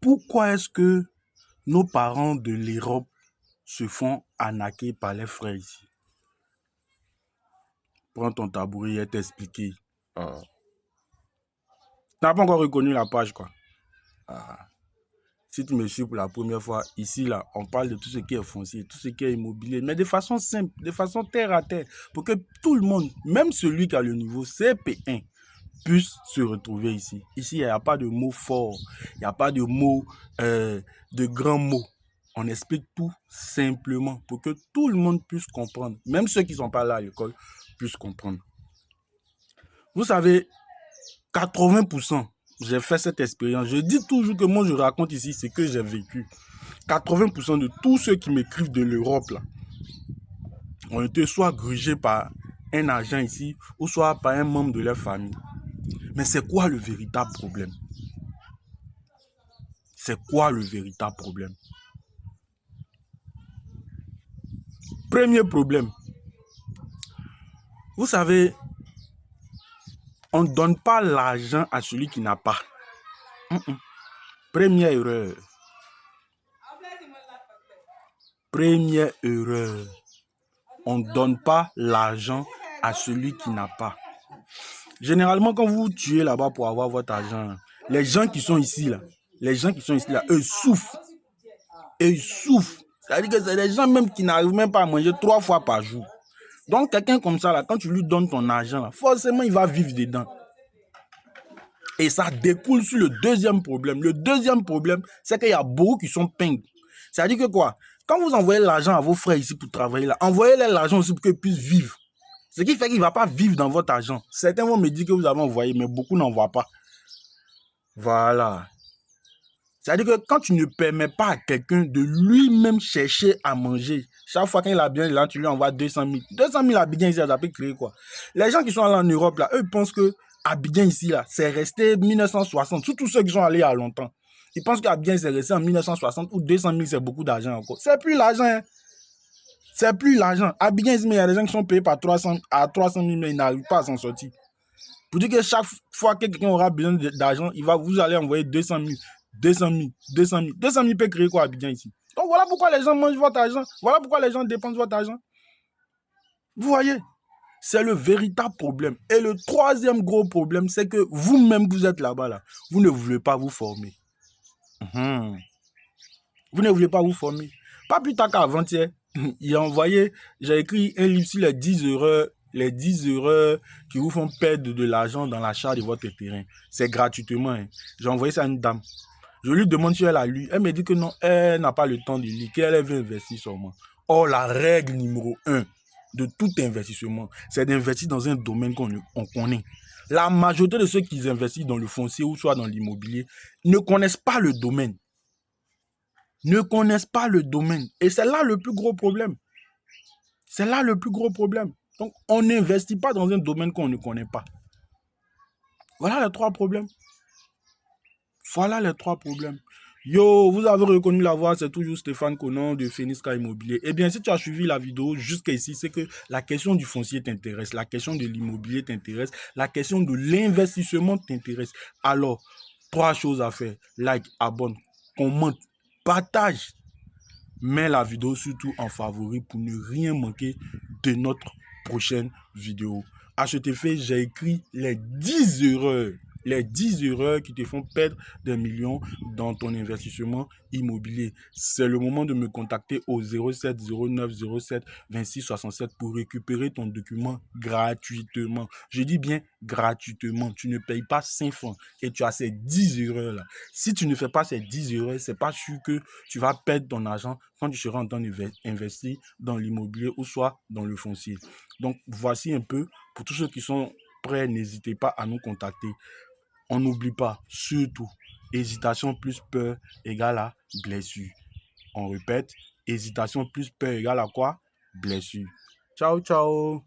Pourquoi est-ce que nos parents de l'Europe se font arnaquer par les frères ici? Prends ton tabouret et t'expliquer. Tu n'as pas encore reconnu la page, quoi. Si tu me suis pour la première fois, ici, là, on parle de tout ce qui est foncier, tout ce qui est immobilier, mais de façon simple, de façon terre à terre, pour que tout le monde, même celui qui a le niveau CP1, puisse se retrouver ici. Ici, il n'y a pas de mots forts, il n'y a pas de mots, de grands mots. On explique tout simplement pour que tout le monde puisse comprendre, même ceux qui ne sont pas là à l'école puissent comprendre. Vous savez, 80%, j'ai fait cette expérience. Je dis toujours que moi, je raconte ici ce que j'ai vécu. 80% de tous ceux qui m'écrivent de l'Europe, là, ont été soit grugés par un agent ici, ou soit par un membre de leur famille. Mais c'est quoi le véritable problème? C'est quoi le véritable problème? Premier problème. Vous savez, on ne donne pas l'argent à celui qui n'a pas. Première erreur. Première erreur. On ne donne pas l'argent à celui qui n'a pas. Généralement, quand vous tuez là-bas pour avoir votre argent, les gens qui sont ici, là, eux souffrent. Et ils souffrent. C'est-à-dire que c'est des gens même qui n'arrivent même pas à manger 3 fois par jour. Donc, quelqu'un comme ça, là, quand tu lui donnes ton argent, là, forcément, il va vivre dedans. Et ça découle sur le deuxième problème. Le deuxième problème, c'est qu'il y a beaucoup qui sont pingres. C'est-à-dire que quoi? Quand vous envoyez l'argent à vos frères ici pour travailler là, envoyez-leur l'argent aussi pour qu'ils puissent vivre. Ce qui fait qu'il ne va pas vivre dans votre argent. Certains vont me dire que vous avez envoyé, mais beaucoup n'envoient pas. Voilà. C'est-à-dire que quand tu ne permets pas à quelqu'un de lui-même chercher à manger, chaque fois qu'il a bien là, tu lui envoies 200 000. 200 000 Abidjan ici, ça peut créer quoi? Les gens qui sont allés en Europe, là, eux pensent que Abidjan ici, là, c'est resté 1960. Surtout ceux qui sont allés il y a longtemps. Ils pensent qu'Abidjan, c'est resté en 1960 ou 200 000, c'est beaucoup d'argent encore. C'est plus l'argent, hein. C'est plus l'argent. Abidjan ici, mais il y a des gens qui sont payés par 300 000, mais ils n'arrivent pas à s'en sortir. Pour dire que chaque fois que quelqu'un aura besoin d'argent, vous allez envoyer 200 000. 200 000, 200 000. 200 000 peut créer quoi à Abidjan ici? Donc voilà pourquoi les gens mangent votre argent. Voilà pourquoi les gens dépensent votre argent. Vous voyez? C'est le véritable problème. Et le troisième gros problème, c'est que vous-même, vous êtes là-bas, là. Vous ne voulez pas vous former. Vous ne voulez pas vous former. Pas plus tard qu'avant-hier, j'ai écrit un livre sur les 10 erreurs qui vous font perdre de l'argent dans l'achat de votre terrain. C'est gratuitement. Hein. J'ai envoyé ça à une dame. Je lui demande si elle a lu. Elle me dit que non, elle n'a pas le temps de lire, qu'elle veut investir seulement. Or, la règle numéro 1 de tout investissement, c'est d'investir dans un domaine qu'on connaît. La majorité de ceux qui investissent dans le foncier ou soit dans l'immobilier ne connaissent pas le domaine. Ne connaissent pas le domaine. Et c'est là le plus gros problème. C'est là le plus gros problème. Donc, on n'investit pas dans un domaine qu'on ne connaît pas. Voilà les 3 problèmes. Voilà les 3 problèmes. Yo, vous avez reconnu la voix, c'est toujours Stéphane Conan de Phoenixka Immobilier. Eh bien, si tu as suivi la vidéo jusqu'à ici, c'est que la question du foncier t'intéresse, la question de l'immobilier t'intéresse, la question de l'investissement t'intéresse. Alors, 3 choses à faire. Like, abonne, commente, partage. Mets la vidéo surtout en favori pour ne rien manquer de notre prochaine vidéo. À cet effet, j'ai écrit les 10 erreurs. Les 10 erreurs qui te font perdre des millions dans ton investissement immobilier. C'est le moment de me contacter au 07 09 07 26 67 pour récupérer ton document gratuitement. Je dis bien gratuitement. Tu ne payes pas 5 francs et tu as ces 10 erreurs-là. Si tu ne fais pas ces 10 erreurs, c'est pas sûr que tu vas perdre ton argent quand tu seras en train d'investir dans l'immobilier ou soit dans le foncier. Donc, voici un peu pour tous ceux qui sont prêts, n'hésitez pas à nous contacter. On n'oublie pas, surtout, hésitation plus peur égale à blessure. On répète, hésitation plus peur égale à quoi? Blessure. Ciao, ciao.